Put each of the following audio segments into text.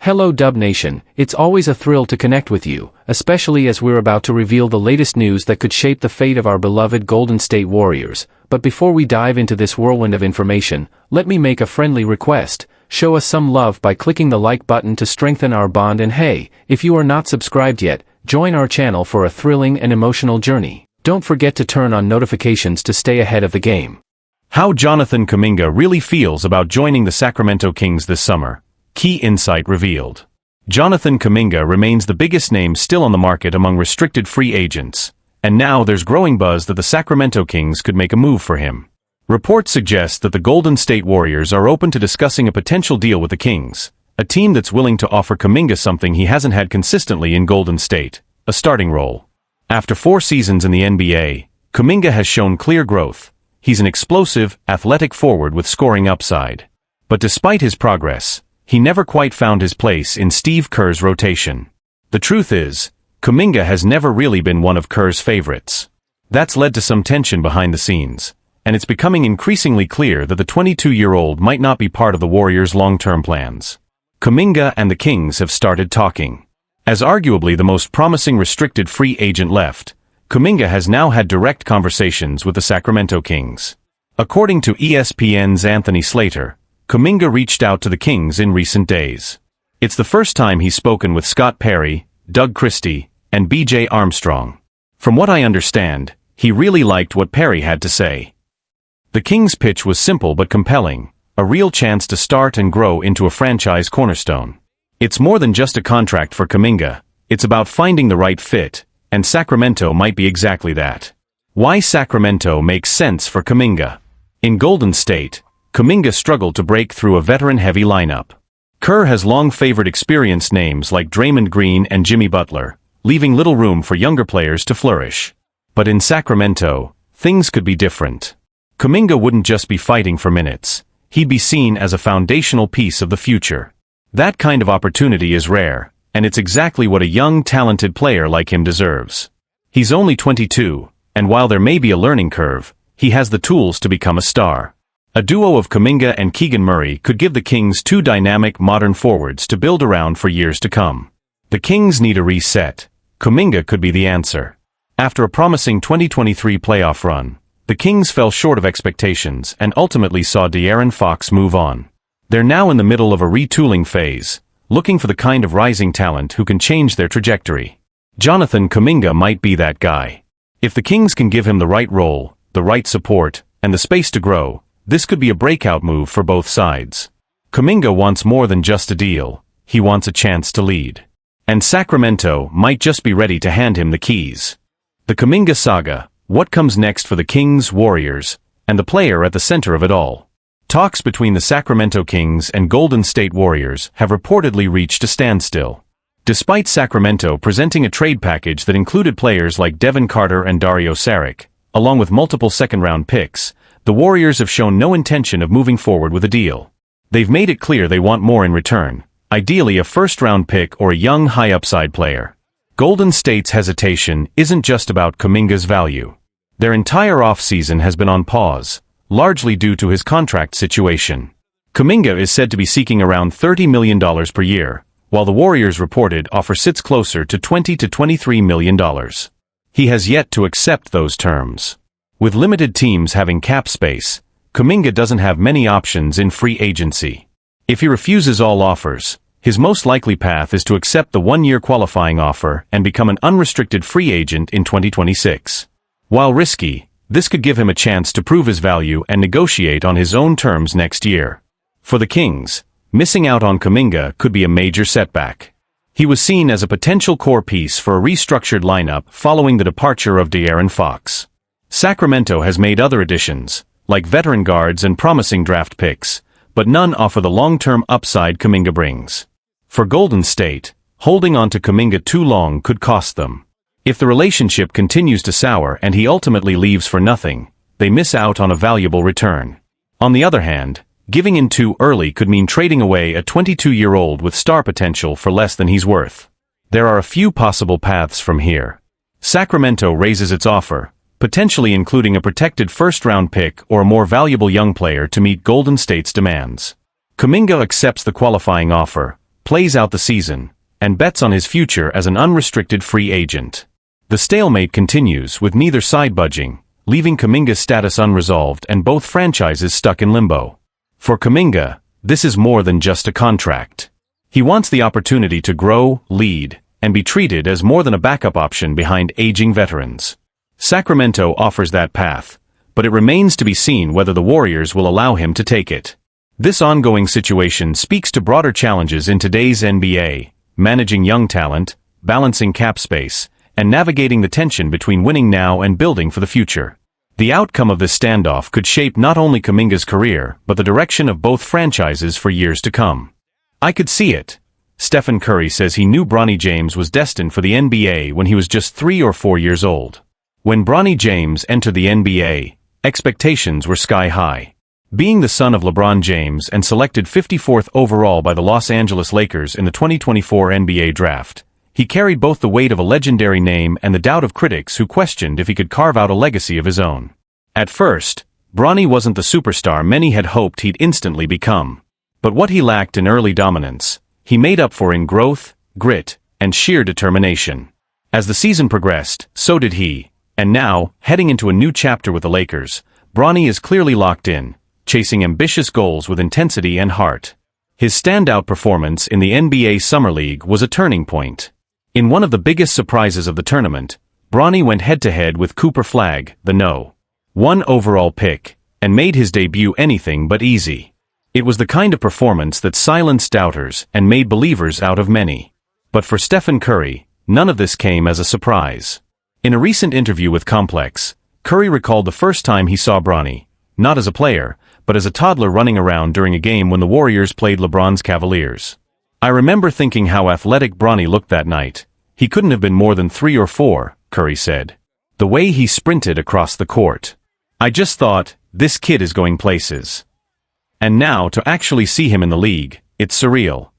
Hello Dub Nation, it's always a thrill to connect with you, especially as we're about to reveal the latest news that could shape the fate of our beloved Golden State Warriors. But before we dive into this whirlwind of information, let me make a friendly request. Show us some love by clicking the like button to strengthen our bond, and hey, if you are not subscribed yet, join our channel for a thrilling and emotional journey. Don't forget to turn on notifications to stay ahead of the game. How Jonathan Kaminga really feels about joining the Sacramento Kings this summer. Key insight revealed. Jonathan Kaminga remains the biggest name still on the market among restricted free agents, and now there's growing buzz that the Sacramento Kings could make a move for him. Reports suggest that the Golden State Warriors are open to discussing a potential deal with the Kings, a team that's willing to offer Kaminga something he hasn't had consistently in Golden State, a starting role. After 4 seasons in the NBA, Kaminga has shown clear growth. He's an explosive, athletic forward with scoring upside. But despite his progress, he never quite found his place in Steve Kerr's rotation. The truth is, Kaminga has never really been one of Kerr's favorites. That's led to some tension behind the scenes, and it's becoming increasingly clear that the 22-year-old might not be part of the Warriors' long-term plans. Kaminga and the Kings have started talking. As arguably the most promising restricted free agent left, Kaminga has now had direct conversations with the Sacramento Kings. According to ESPN's Anthony Slater, Kaminga reached out to the Kings in recent days. It's the first time he's spoken with Scott Perry, Doug Christie, and B.J. Armstrong. From what I understand, he really liked what Perry had to say. The Kings' pitch was simple but compelling, a real chance to start and grow into a franchise cornerstone. It's more than just a contract for Kaminga, it's about finding the right fit, and Sacramento might be exactly that. Why Sacramento makes sense for Kaminga. In Golden State, Kaminga struggled to break through a veteran-heavy lineup. Kerr has long favored experienced names like Draymond Green and Jimmy Butler, leaving little room for younger players to flourish. But in Sacramento, things could be different. Kaminga wouldn't just be fighting for minutes, he'd be seen as a foundational piece of the future. That kind of opportunity is rare, and it's exactly what a young, talented player like him deserves. He's only 22, and while there may be a learning curve, he has the tools to become a star. A duo of Kaminga and Keegan Murray could give the Kings 2 dynamic modern forwards to build around for years to come. The Kings need a reset. Kaminga could be the answer. After a promising 2023 playoff run, the Kings fell short of expectations and ultimately saw De'Aaron Fox move on. They're now in the middle of a retooling phase, looking for the kind of rising talent who can change their trajectory. Jonathan Kaminga might be that guy. If the Kings can give him the right role, the right support, and the space to grow, this could be a breakout move for both sides. Kaminga wants more than just a deal, he wants a chance to lead. And Sacramento might just be ready to hand him the keys. The Kaminga saga, what comes next for the Kings, Warriors, and the player at the center of it all. Talks between the Sacramento Kings and Golden State Warriors have reportedly reached a standstill. Despite Sacramento presenting a trade package that included players like Devin Carter and Dario Saric, along with multiple second-round picks, the Warriors have shown no intention of moving forward with a deal. They've made it clear they want more in return, ideally a first-round pick or a young high-upside player. Golden State's hesitation isn't just about Kaminga's value. Their entire offseason has been on pause, largely due to his contract situation. Kaminga is said to be seeking around $30 million per year, while the Warriors' reported offer sits closer to $20 to $23 million. He has yet to accept those terms. With limited teams having cap space, Kaminga doesn't have many options in free agency. If he refuses all offers, his most likely path is to accept the 1-year qualifying offer and become an unrestricted free agent in 2026. While risky, this could give him a chance to prove his value and negotiate on his own terms next year. For the Kings, missing out on Kaminga could be a major setback. He was seen as a potential core piece for a restructured lineup following the departure of De'Aaron Fox. Sacramento has made other additions, like veteran guards and promising draft picks, but none offer the long-term upside Kaminga brings. For Golden State, holding on to Kaminga too long could cost them. If the relationship continues to sour and he ultimately leaves for nothing, they miss out on a valuable return. On the other hand, giving in too early could mean trading away a 22-year-old with star potential for less than he's worth. There are a few possible paths from here. Sacramento raises its offer, potentially including a protected first-round pick or a more valuable young player to meet Golden State's demands. Kaminga accepts the qualifying offer, plays out the season, and bets on his future as an unrestricted free agent. The stalemate continues with neither side budging, leaving Kaminga's status unresolved and both franchises stuck in limbo. For Kaminga, this is more than just a contract. He wants the opportunity to grow, lead, and be treated as more than a backup option behind aging veterans. Sacramento offers that path, but it remains to be seen whether the Warriors will allow him to take it. This ongoing situation speaks to broader challenges in today's NBA, managing young talent, balancing cap space, and navigating the tension between winning now and building for the future. The outcome of this standoff could shape not only Kaminga's career but the direction of both franchises for years to come. I could see it. Stephen Curry says he knew Bronny James was destined for the NBA when he was just 3 or 4 years old. When Bronny James entered the NBA, expectations were sky high. Being the son of LeBron James and selected 54th overall by the Los Angeles Lakers in the 2024 NBA Draft, he carried both the weight of a legendary name and the doubt of critics who questioned if he could carve out a legacy of his own. At first, Bronny wasn't the superstar many had hoped he'd instantly become. But what he lacked in early dominance, he made up for in growth, grit, and sheer determination. As the season progressed, so did he, and now, heading into a new chapter with the Lakers, Bronny is clearly locked in, chasing ambitious goals with intensity and heart. His standout performance in the NBA Summer League was a turning point. In one of the biggest surprises of the tournament, Bronny went head-to-head with Cooper Flagg, the No. 1 overall pick, and made his debut anything but easy. It was the kind of performance that silenced doubters and made believers out of many. But for Stephen Curry, none of this came as a surprise. In a recent interview with Complex, Curry recalled the first time he saw Bronny, not as a player, but as a toddler running around during a game when the Warriors played LeBron's Cavaliers. "I remember thinking how athletic Bronny looked that night. He couldn't have been more than 3 or 4, Curry said. The way he sprinted across the court. I just thought, this kid is going places. And now to actually see him in the league, it's surreal."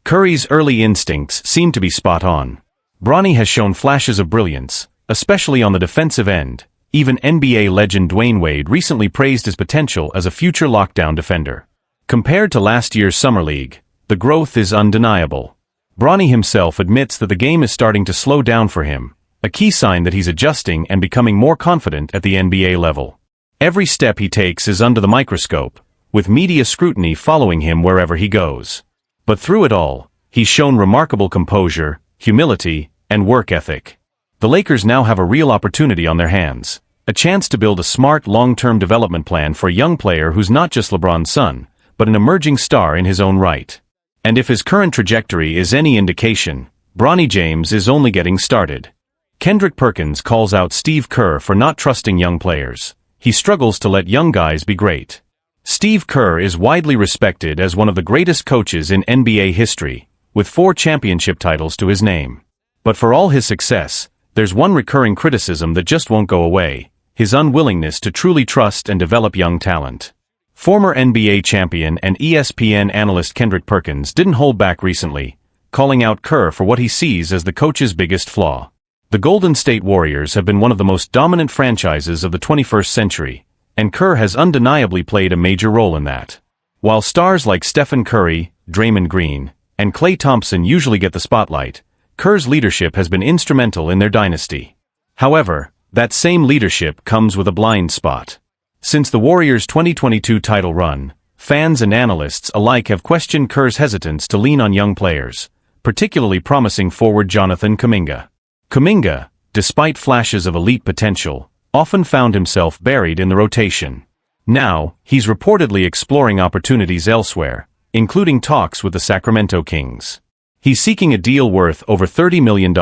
Curry's early instincts seem to be spot on. Bronny has shown flashes of brilliance, especially on the defensive end. Even NBA legend Dwayne Wade recently praised his potential as a future lockdown defender. Compared to last year's Summer League, the growth is undeniable. Bronny himself admits that the game is starting to slow down for him, a key sign that he's adjusting and becoming more confident at the NBA level. Every step he takes is under the microscope, with media scrutiny following him wherever he goes. But through it all, he's shown remarkable composure, humility, and work ethic. The Lakers now have a real opportunity on their hands, a chance to build a smart long-term development plan for a young player who's not just LeBron's son, but an emerging star in his own right. And if his current trajectory is any indication, Bronny James is only getting started. Kendrick Perkins calls out Steve Kerr for not trusting young players. He struggles to let young guys be great. Steve Kerr is widely respected as one of the greatest coaches in NBA history, with 4 championship titles to his name. But for all his success, there's one recurring criticism that just won't go away: his unwillingness to truly trust and develop young talent. Former NBA champion and ESPN analyst Kendrick Perkins didn't hold back recently, calling out Kerr for what he sees as the coach's biggest flaw. The Golden State Warriors have been one of the most dominant franchises of the 21st century, and Kerr has undeniably played a major role in that. While stars like Stephen Curry, Draymond Green, and Klay Thompson usually get the spotlight, Kerr's leadership has been instrumental in their dynasty. However, that same leadership comes with a blind spot. Since the Warriors' 2022 title run, fans and analysts alike have questioned Kerr's hesitance to lean on young players, particularly promising forward Jonathan Kaminga. Kaminga, despite flashes of elite potential, often found himself buried in the rotation. Now, he's reportedly exploring opportunities elsewhere, including talks with the Sacramento Kings. He's seeking a deal worth over $30 million,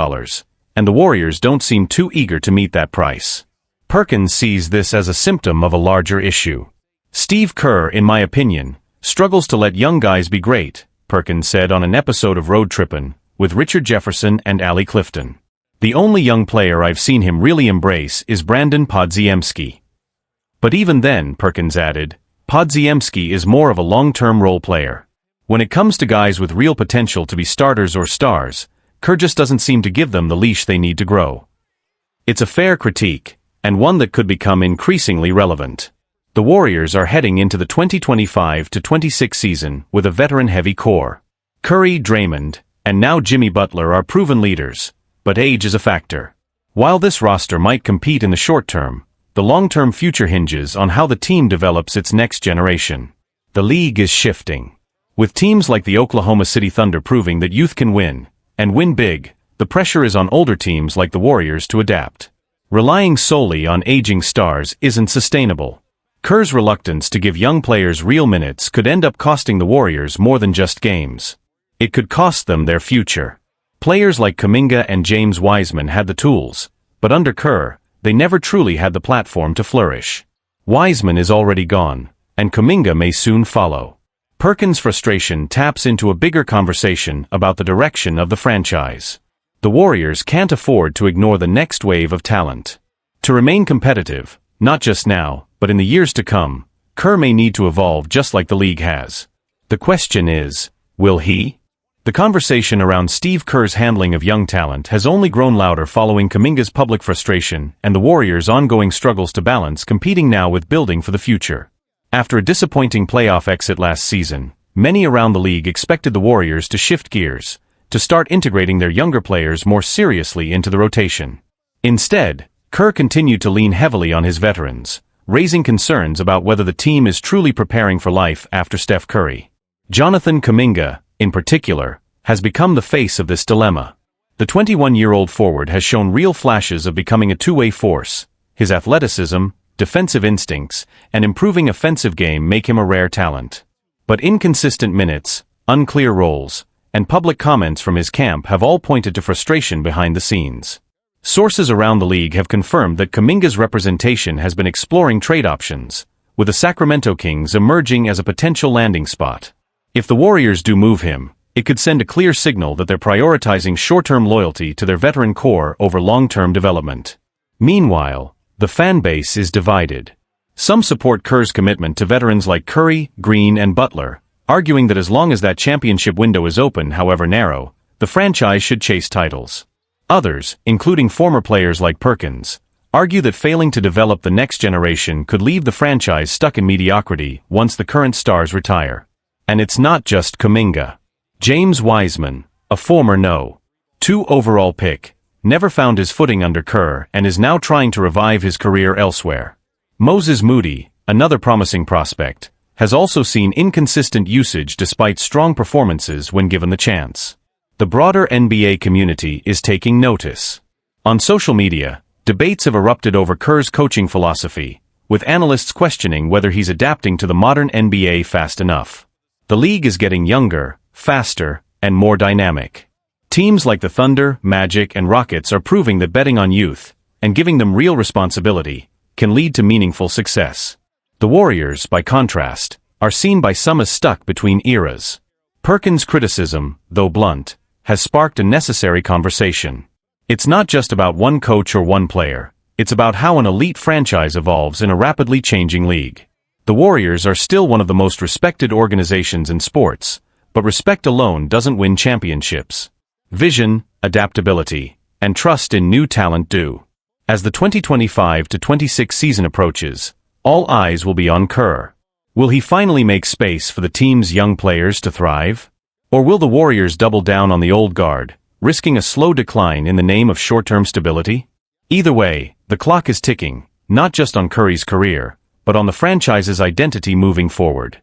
and the Warriors don't seem too eager to meet that price. Perkins sees this as a symptom of a larger issue. Steve Kerr, in my opinion, struggles to let young guys be great, Perkins said on an episode of Road Trippin' with Richard Jefferson and Allie Clifton. The only young player I've seen him really embrace is Brandon Podziemski. But even then, Perkins added, Podziemski is more of a long-term role player. When it comes to guys with real potential to be starters or stars, Kerr just doesn't seem to give them the leash they need to grow. It's a fair critique, and one that could become increasingly relevant. The Warriors are heading into the 2025-26 season with a veteran-heavy core. Curry, Draymond, and now Jimmy Butler are proven leaders, but age is a factor. While this roster might compete in the short term, the long-term future hinges on how the team develops its next generation. The league is shifting. With teams like the Oklahoma City Thunder proving that youth can win, and win big, the pressure is on older teams like the Warriors to adapt. Relying solely on aging stars isn't sustainable. Kerr's reluctance to give young players real minutes could end up costing the Warriors more than just games. It could cost them their future. Players like Kaminga and James Wiseman had the tools, but under Kerr, they never truly had the platform to flourish. Wiseman is already gone, and Kaminga may soon follow. Perkins' frustration taps into a bigger conversation about the direction of the franchise. The Warriors can't afford to ignore the next wave of talent. To remain competitive, not just now, but in the years to come, Kerr may need to evolve just like the league has. The question is, will he? The conversation around Steve Kerr's handling of young talent has only grown louder following Kaminga's public frustration and the Warriors' ongoing struggles to balance competing now with building for the future. After a disappointing playoff exit last season, many around the league expected the Warriors to shift gears, to start integrating their younger players more seriously into the rotation. Instead, Kerr continued to lean heavily on his veterans, raising concerns about whether the team is truly preparing for life after Steph Curry. Jonathan Kaminga, in particular, has become the face of this dilemma. The 21-year-old forward has shown real flashes of becoming a two-way force. His athleticism, defensive instincts, and improving offensive game make him a rare talent. But inconsistent minutes, unclear roles, and public comments from his camp have all pointed to frustration behind the scenes. Sources around the league have confirmed that Kaminga's representation has been exploring trade options, with the Sacramento Kings emerging as a potential landing spot. If the Warriors do move him, it could send a clear signal that they're prioritizing short-term loyalty to their veteran core over long-term development. Meanwhile, the fan base is divided. Some support Kerr's commitment to veterans like Curry, Green, and Butler, arguing that as long as that championship window is open, however narrow, the franchise should chase titles. Others, including former players like Perkins, argue that failing to develop the next generation could leave the franchise stuck in mediocrity once the current stars retire. And it's not just Kaminga. James Wiseman, a former No. 2 overall pick, never found his footing under Kerr and is now trying to revive his career elsewhere. Moses Moody, another promising prospect, has also seen inconsistent usage despite strong performances when given the chance. The broader NBA community is taking notice. On social media, debates have erupted over Kerr's coaching philosophy, with analysts questioning whether he's adapting to the modern NBA fast enough. The league is getting younger, faster, and more dynamic. Teams like the Thunder, Magic, and Rockets are proving that betting on youth, and giving them real responsibility, can lead to meaningful success. The Warriors, by contrast, are seen by some as stuck between eras. Perkins' criticism, though blunt, has sparked a necessary conversation. It's not just about one coach or one player, it's about how an elite franchise evolves in a rapidly changing league. The Warriors are still one of the most respected organizations in sports, but respect alone doesn't win championships. Vision, adaptability, and trust in new talent do. As the 2025-26 season approaches, all eyes will be on Kerr. Will he finally make space for the team's young players to thrive? Or will the Warriors double down on the old guard, risking a slow decline in the name of short-term stability? Either way, the clock is ticking, not just on Curry's career, but on the franchise's identity moving forward.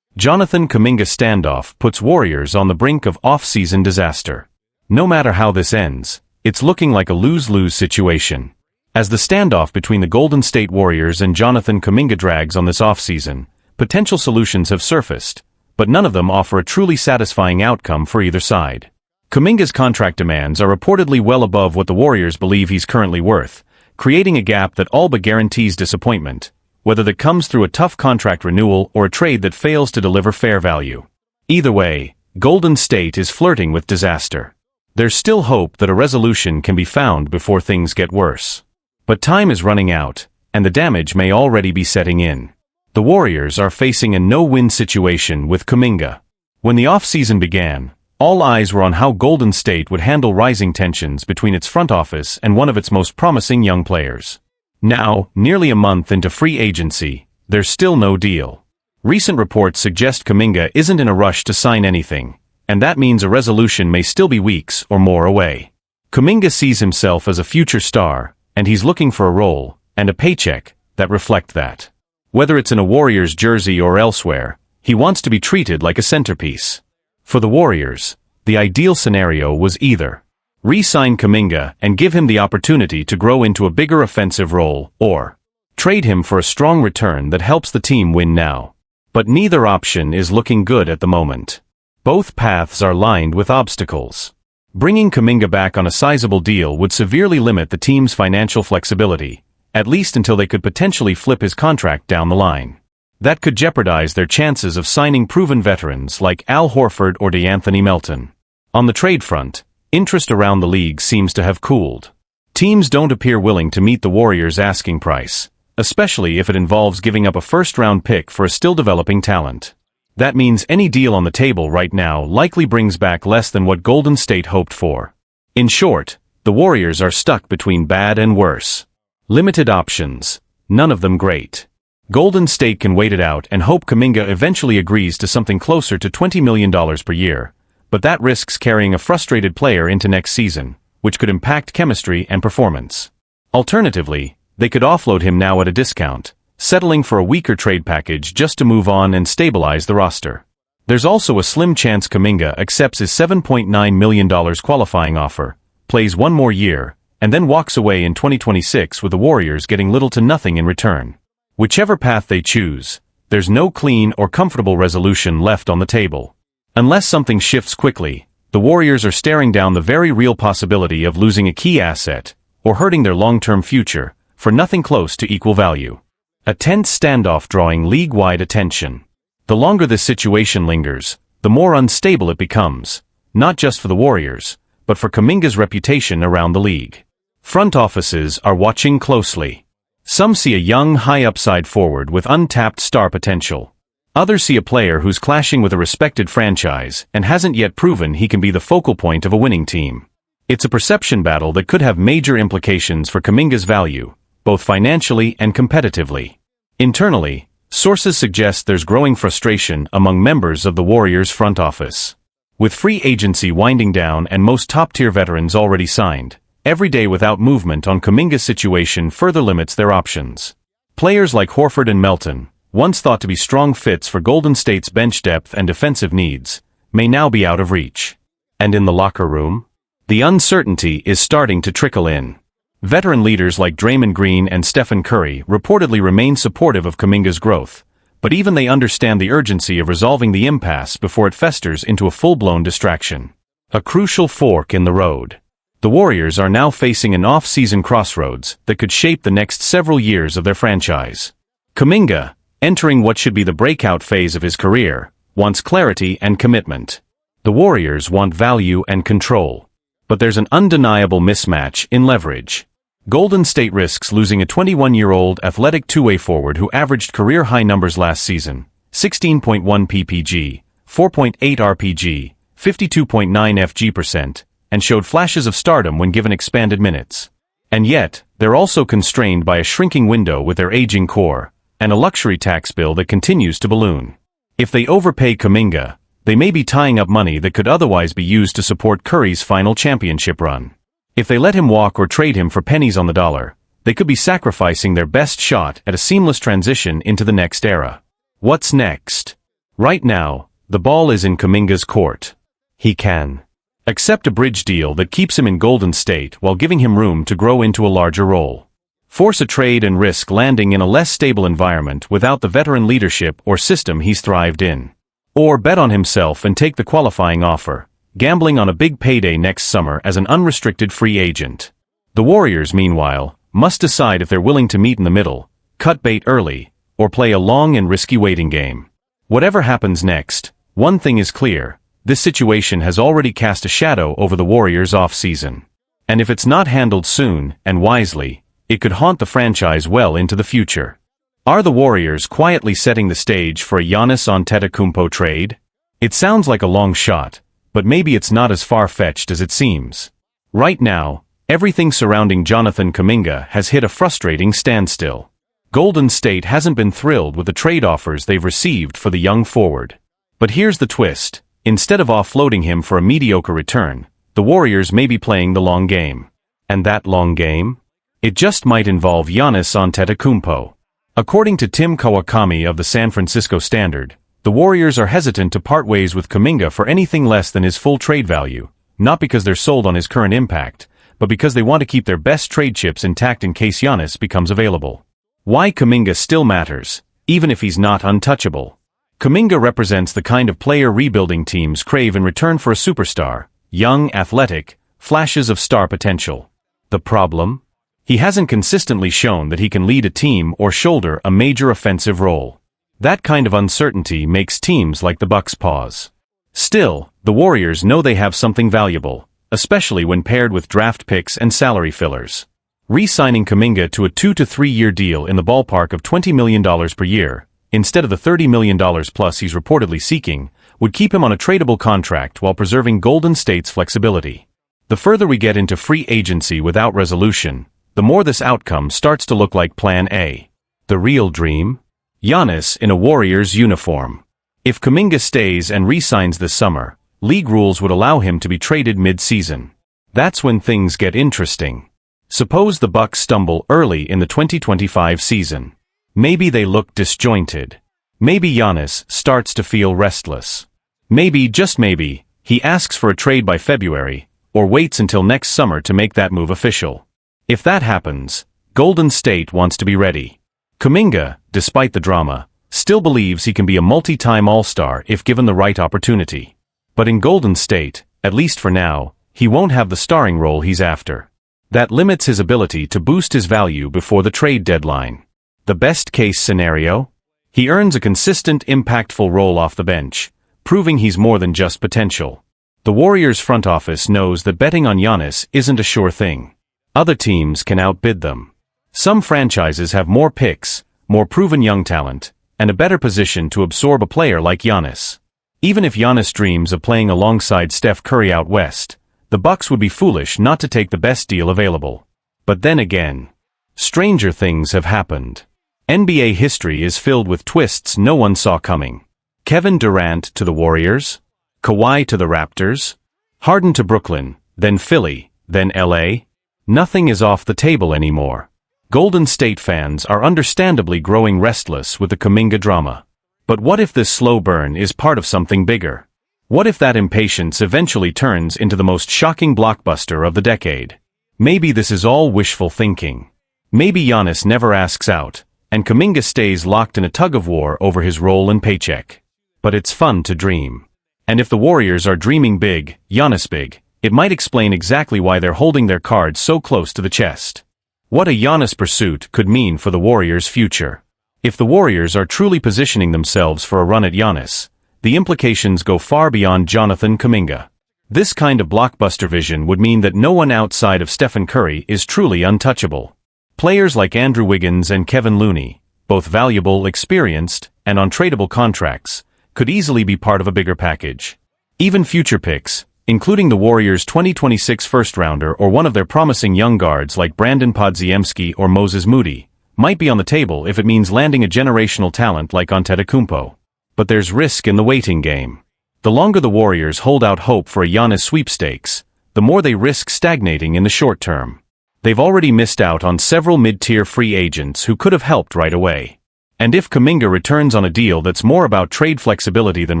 Jonathan Kaminga standoff puts Warriors on the brink of off-season disaster. No matter how this ends, it's looking like a lose-lose situation. As the standoff between the Golden State Warriors and Jonathan Kaminga drags on this offseason, potential solutions have surfaced, but none of them offer a truly satisfying outcome for either side. Kaminga's contract demands are reportedly well above what the Warriors believe he's currently worth, creating a gap that all but guarantees disappointment, whether that comes through a tough contract renewal or a trade that fails to deliver fair value. Either way, Golden State is flirting with disaster. There's still hope that a resolution can be found before things get worse. But time is running out, and the damage may already be setting in. The Warriors are facing a no-win situation with Kaminga. When the offseason began, all eyes were on how Golden State would handle rising tensions between its front office and one of its most promising young players. Now, nearly a month into free agency, there's still no deal. Recent reports suggest Kaminga isn't in a rush to sign anything, and that means a resolution may still be weeks or more away. Kaminga sees himself as a future star, and he's looking for a role and a paycheck that reflect that. Whether it's in a Warriors jersey or elsewhere, he wants to be treated like a centerpiece. For the Warriors, the ideal scenario was either re-sign Kaminga and give him the opportunity to grow into a bigger offensive role, or trade him for a strong return that helps the team win now. But neither option is looking good at the moment. Both paths are lined with obstacles. Bringing Kaminga back on a sizable deal would severely limit the team's financial flexibility, at least until they could potentially flip his contract down the line. That could jeopardize their chances of signing proven veterans like Al Horford or DeAnthony Melton. On the trade front, interest around the league seems to have cooled. Teams don't appear willing to meet the Warriors' asking price, especially if it involves giving up a first-round pick for a still-developing talent. That means any deal on the table right now likely brings back less than what Golden State hoped for. In short, the Warriors are stuck between bad and worse. Limited options, none of them great. Golden State can wait it out and hope Kaminga eventually agrees to something closer to $20 million per year, but that risks carrying a frustrated player into next season, which could impact chemistry and performance. Alternatively, they could offload him now at a discount, settling for a weaker trade package just to move on and stabilize the roster. There's also a slim chance Kaminga accepts his $7.9 million qualifying offer, plays one more year, and then walks away in 2026 with the Warriors getting little to nothing in return. Whichever path they choose, there's no clean or comfortable resolution left on the table. Unless something shifts quickly, the Warriors are staring down the very real possibility of losing a key asset, or hurting their long-term future, for nothing close to equal value. A tense standoff drawing league-wide attention. The longer this situation lingers, the more unstable it becomes, not just for the Warriors, but for Kaminga's reputation around the league. Front offices are watching closely. Some see a young, high-upside forward with untapped star potential. Others see a player who's clashing with a respected franchise and hasn't yet proven he can be the focal point of a winning team. It's a perception battle that could have major implications for Kaminga's value, both financially and competitively. Internally, sources suggest there's growing frustration among members of the Warriors' front office. With free agency winding down and most top-tier veterans already signed, every day without movement on Kaminga's situation further limits their options. Players like Horford and Melton, once thought to be strong fits for Golden State's bench depth and defensive needs, may now be out of reach. And in the locker room? The uncertainty is starting to trickle in. Veteran leaders like Draymond Green and Stephen Curry reportedly remain supportive of Kaminga's growth, but even they understand the urgency of resolving the impasse before it festers into a full-blown distraction. A crucial fork in the road. The Warriors are now facing an off-season crossroads that could shape the next several years of their franchise. Kaminga, entering what should be the breakout phase of his career, wants clarity and commitment. The Warriors want value and control. But there's an undeniable mismatch in leverage. Golden State risks losing a 21-year-old athletic two-way forward who averaged career-high numbers last season, 16.1 PPG, 4.8 RPG, 52.9 FG%, and showed flashes of stardom when given expanded minutes. And yet, they're also constrained by a shrinking window with their aging core, and a luxury tax bill that continues to balloon. If they overpay Kaminga, they may be tying up money that could otherwise be used to support Curry's final championship run. If they let him walk or trade him for pennies on the dollar, they could be sacrificing their best shot at a seamless transition into the next era. What's next? Right now, the ball is in Kaminga's court. He can accept a bridge deal that keeps him in Golden State while giving him room to grow into a larger role. Force a trade and risk landing in a less stable environment without the veteran leadership or system he's thrived in. Or bet on himself and take the qualifying offer, gambling on a big payday next summer as an unrestricted free agent. The Warriors, meanwhile, must decide if they're willing to meet in the middle, cut bait early, or play a long and risky waiting game. Whatever happens next, one thing is clear: this situation has already cast a shadow over the Warriors' off-season. And if it's not handled soon and wisely, it could haunt the franchise well into the future. Are the Warriors quietly setting the stage for a Giannis Antetokounmpo trade? It sounds like a long shot, but maybe it's not as far-fetched as it seems. Right now, everything surrounding Jonathan Kaminga has hit a frustrating standstill. Golden State hasn't been thrilled with the trade offers they've received for the young forward. But here's the twist: Instead of offloading him for a mediocre return, the Warriors may be playing the long game. And that long game? It just might involve Giannis Antetokounmpo. According to Tim Kawakami of the San Francisco Standard, the Warriors are hesitant to part ways with Kaminga for anything less than his full trade value, not because they're sold on his current impact, but because they want to keep their best trade chips intact in case Giannis becomes available. Why Kaminga still matters, even if he's not untouchable. Kaminga represents the kind of player rebuilding teams crave in return for a superstar, young, athletic, flashes of star potential. The problem? He hasn't consistently shown that he can lead a team or shoulder a major offensive role. That kind of uncertainty makes teams like the Bucks pause. Still, the Warriors know they have something valuable, especially when paired with draft picks and salary fillers. Re-signing Kaminga to a 2 to 3 year deal in the ballpark of $20 million per year, instead of the $30 million plus he's reportedly seeking, would keep him on a tradable contract while preserving Golden State's flexibility. The further we get into free agency without resolution, the more this outcome starts to look like Plan A. The real dream? Giannis in a Warriors uniform. If Kaminga stays and re-signs this summer, league rules would allow him to be traded mid-season. That's when things get interesting. Suppose the Bucks stumble early in the 2025 season. Maybe they look disjointed. Maybe Giannis starts to feel restless. Maybe, just maybe, he asks for a trade by February, or waits until next summer to make that move official. If that happens, Golden State wants to be ready. Kaminga, despite the drama, still believes he can be a multi-time All-Star if given the right opportunity. But in Golden State, at least for now, he won't have the starring role he's after. That limits his ability to boost his value before the trade deadline. The best-case scenario? He earns a consistent, impactful role off the bench, proving he's more than just potential. The Warriors front office knows that betting on Giannis isn't a sure thing. Other teams can outbid them. Some franchises have more picks, more proven young talent, and a better position to absorb a player like Giannis. Even if Giannis dreams of playing alongside Steph Curry out west, the Bucks would be foolish not to take the best deal available. But then again, stranger things have happened. NBA history is filled with twists no one saw coming. Kevin Durant to the Warriors, Kawhi to the Raptors, Harden to Brooklyn, then Philly, then LA. Nothing is off the table anymore. Golden State fans are understandably growing restless with the Kaminga drama. But what if this slow burn is part of something bigger? What if that impatience eventually turns into the most shocking blockbuster of the decade? Maybe this is all wishful thinking. Maybe Giannis never asks out, and Kaminga stays locked in a tug-of-war over his role and paycheck. But it's fun to dream. And if the Warriors are dreaming big, Giannis big, it might explain exactly why they're holding their cards so close to the chest. What a Giannis pursuit could mean for the Warriors' future. If the Warriors are truly positioning themselves for a run at Giannis, the implications go far beyond Jonathan Kaminga. This kind of blockbuster vision would mean that no one outside of Stephen Curry is truly untouchable. Players like Andrew Wiggins and Kevin Looney, both valuable, experienced, and on tradable contracts, could easily be part of a bigger package. Even future picks, including the Warriors' 2026 first-rounder or one of their promising young guards like Brandon Podziemski or Moses Moody, might be on the table if it means landing a generational talent like Antetokounmpo. But there's risk in the waiting game. The longer the Warriors hold out hope for a Giannis sweepstakes, the more they risk stagnating in the short term. They've already missed out on several mid-tier free agents who could have helped right away. And if Kaminga returns on a deal that's more about trade flexibility than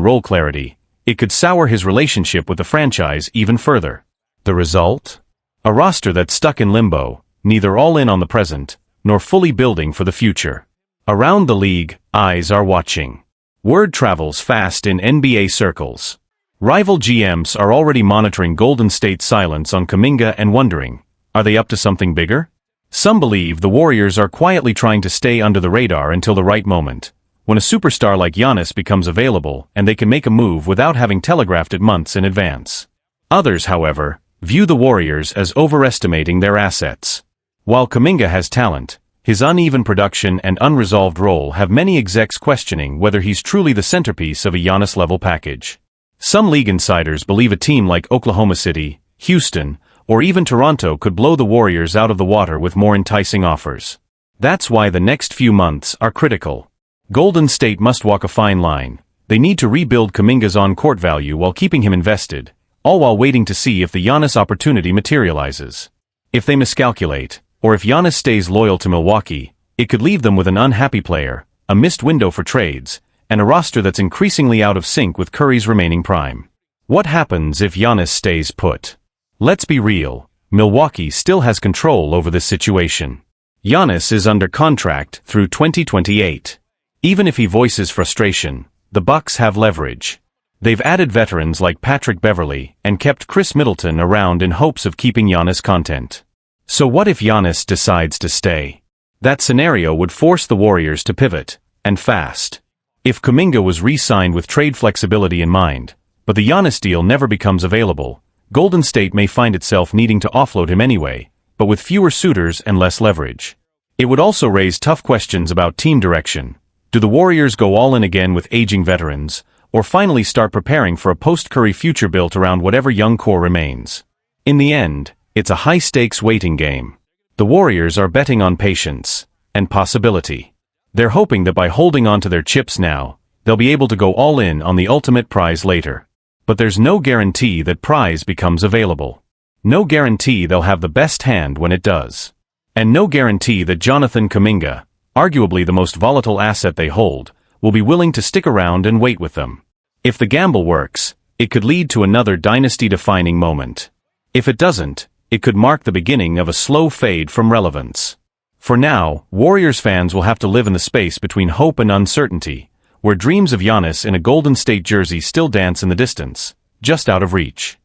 role clarity, it could sour his relationship with the franchise even further. The result? A roster that's stuck in limbo, neither all in on the present, nor fully building for the future. Around the league, eyes are watching. Word travels fast in NBA circles. Rival GMs are already monitoring Golden State's silence on Kaminga and wondering, are they up to something bigger? Some believe the Warriors are quietly trying to stay under the radar until the right moment, when a superstar like Giannis becomes available and they can make a move without having telegraphed it months in advance. Others, however, view the Warriors as overestimating their assets. While Kaminga has talent, his uneven production and unresolved role have many execs questioning whether he's truly the centerpiece of a Giannis-level package. Some league insiders believe a team like Oklahoma City, Houston, or even Toronto could blow the Warriors out of the water with more enticing offers. That's why the next few months are critical. Golden State must walk a fine line, They need to rebuild Kaminga's on-court value while keeping him invested, all while waiting to see if the Giannis opportunity materializes. If they miscalculate, or if Giannis stays loyal to Milwaukee, it could leave them with an unhappy player, a missed window for trades, and a roster that's increasingly out of sync with Curry's remaining prime. What happens if Giannis stays put? Let's be real, Milwaukee still has control over this situation. Giannis is under contract through 2028. Even if he voices frustration, the Bucks have leverage. They've added veterans like Patrick Beverley and kept Chris Middleton around in hopes of keeping Giannis content. So what if Giannis decides to stay? That scenario would force the Warriors to pivot, and fast. If Kaminga was re-signed with trade flexibility in mind, but the Giannis deal never becomes available, Golden State may find itself needing to offload him anyway, but with fewer suitors and less leverage. It would also raise tough questions about team direction. Do the Warriors go all in again with aging veterans, or finally start preparing for a post-Curry future built around whatever young core remains? In the end, it's a high-stakes waiting game. The Warriors are betting on patience and possibility. They're hoping that by holding on to their chips now, they'll be able to go all in on the ultimate prize later. But there's no guarantee that prize becomes available. No guarantee they'll have the best hand when it does. And no guarantee that Jonathan Kaminga, arguably the most volatile asset they hold, will be willing to stick around and wait with them. If the gamble works, it could lead to another dynasty-defining moment. If it doesn't, it could mark the beginning of a slow fade from relevance. For now, Warriors fans will have to live in the space between hope and uncertainty, where dreams of Giannis in a Golden State jersey still dance in the distance, just out of reach.